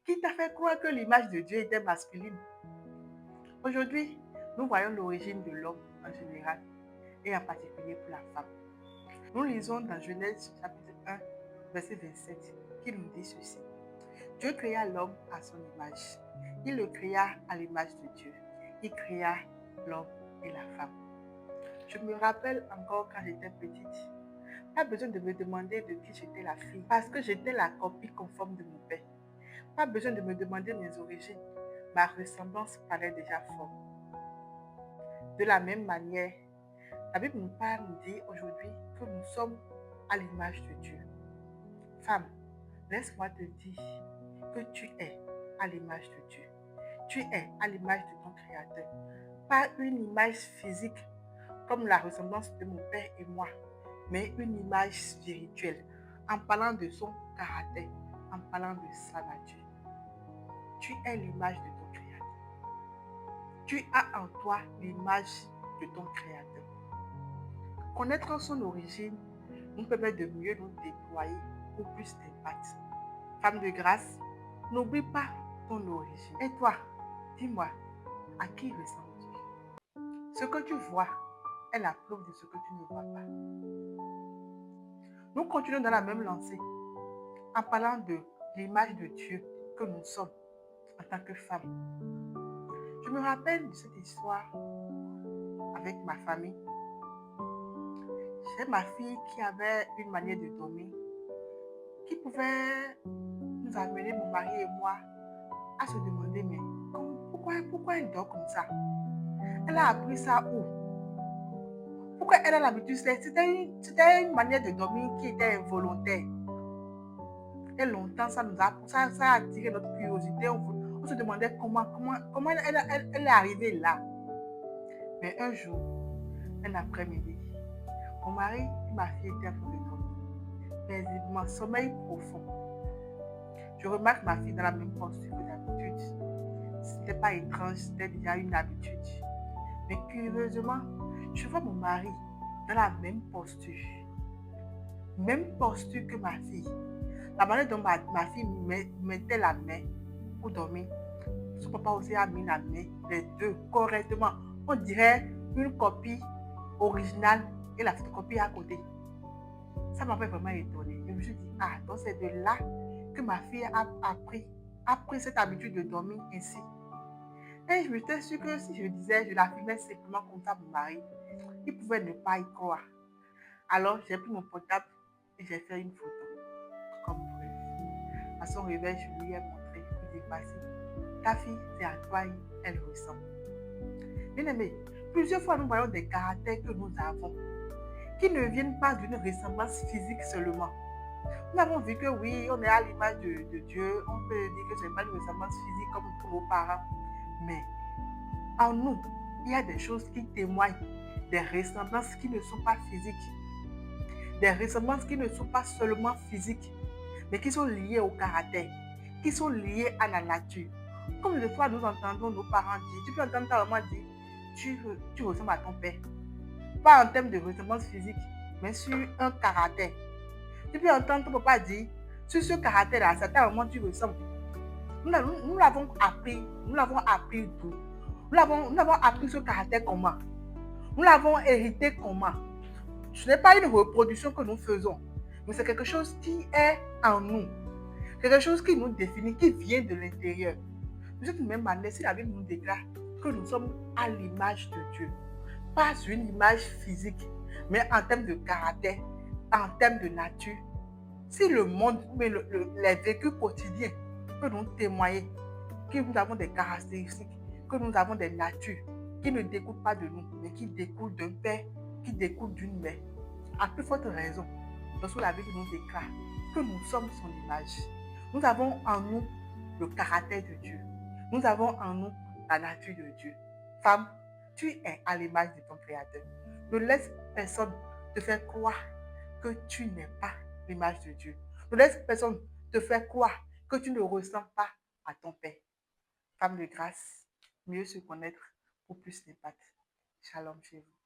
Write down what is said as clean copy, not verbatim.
Qui t'a fait croire que l'image de Dieu était masculine? Aujourd'hui, nous voyons l'origine de l'homme en général et en particulier pour la femme. Nous lisons dans Genèse chapitre 1, verset 27, qui nous dit ceci. Dieu créa l'homme à son image. Il le créa à l'image de Dieu. Il créa l'homme et la femme. Je me rappelle encore quand j'étais petite. Pas besoin de me demander de qui j'étais la fille, parce que j'étais la copie conforme de mon père. Pas besoin de me demander mes origines. Ma ressemblance parlait déjà fort. De la même manière, la Bible nous parle, nous dit aujourd'hui que nous sommes à l'image de Dieu. Femme, laisse-moi te dire que tu es à l'image de Dieu. Tu es à l'image de ton Créateur. Pas une image physique comme la ressemblance de mon père et moi, mais une image spirituelle en parlant de son caractère, en parlant de sa nature. Tu es l'image de ton Créateur. Tu as en toi l'image de ton Créateur. Connaître son origine nous permet de mieux nous déployer pour plus d'impact. Femme de grâce, n'oublie pas ton origine. Et toi, dis-moi, à qui ressembles-tu? Ce que tu vois est la preuve de ce que tu ne vois pas. Nous continuons dans la même lancée en parlant de l'image de Dieu que nous sommes en tant que femmes. Je me rappelle de cette histoire avec ma famille. J'ai ma fille qui avait une manière de dormir qui pouvait nous amener, mon mari et moi, à se demander, mais pourquoi elle dort comme ça? Elle a appris ça où? Pourquoi elle a l'habitude? C'était une manière de dormir qui était involontaire. Et longtemps, ça a attiré notre curiosité. On se demandait comment elle est arrivée là. Mais un jour, un après-midi, mon mari et ma fille étaient en train de dormir. Paisiblement, sommeil profond. Je remarque ma fille dans la même posture que d'habitude. Ce n'était pas étrange, c'était déjà une habitude. Mais curieusement, je vois mon mari dans la même posture. Même posture que ma fille. La manière dont ma fille mettait la main pour dormir, son papa aussi a mis la main, les deux correctement. On dirait une copie originale et la photocopie à côté. Ça m'avait vraiment étonnée. Je me suis dit, ah, donc c'est de là que ma fille a pris cette habitude de dormir ainsi. Et je me suis sûre que si je disais, je l'affirmais simplement comme ça à mon mari, il pouvait ne pas y croire. Alors, j'ai pris mon portable et j'ai fait une photo comme preuve. À son réveil, je lui ai montré, je lui ai passé. Ta fille, c'est à toi, elle ressemble. Bien aimé, plusieurs fois nous voyons des caractères que nous avons qui ne viennent pas d'une ressemblance physique seulement. Nous avons vu que oui, on est à l'image de Dieu, on peut dire que ce n'est pas une ressemblance physique comme pour nos parents, mais en nous, il y a des choses qui témoignent, des ressemblances qui ne sont pas physiques, des ressemblances qui ne sont pas seulement physiques, mais qui sont liées au caractère, qui sont liées à la nature. Comme des fois nous entendons nos parents dire, tu peux entendre ta maman dire, tu ressembles à ton père. Pas en termes de ressemblance physique, mais sur un caractère. Tu peux entendre ton papa dire, sur ce caractère-là, c'est à ta maman tu ressembles. Nous l'avons appris d'où? Nous l'avons appris ce caractère comment? Nous l'avons hérité comment? Ce n'est pas une reproduction que nous faisons, mais c'est quelque chose qui est en nous. Quelque chose qui nous définit, qui vient de l'intérieur. De cette même manière, si la Bible nous déclare que nous sommes à l'image de Dieu, pas une image physique, mais en termes de caractère, en termes de nature, si le monde, mais les vécus quotidiens que nous témoignons, que nous avons des caractéristiques, que nous avons des natures qui ne découlent pas de nous, mais qui découlent d'un père, qui découlent d'une mère. À plus forte raison, lorsque la Bible nous déclare que nous sommes son image, nous avons en nous le caractère de Dieu. Nous avons en nous la nature de Dieu. Femme, tu es à l'image de ton Créateur. Ne laisse personne te faire croire que tu n'es pas l'image de Dieu. Ne laisse personne te faire croire que tu ne ressembles pas à ton Père. Femme de grâce, mieux se connaître pour plus d'impact. Shalom chez vous.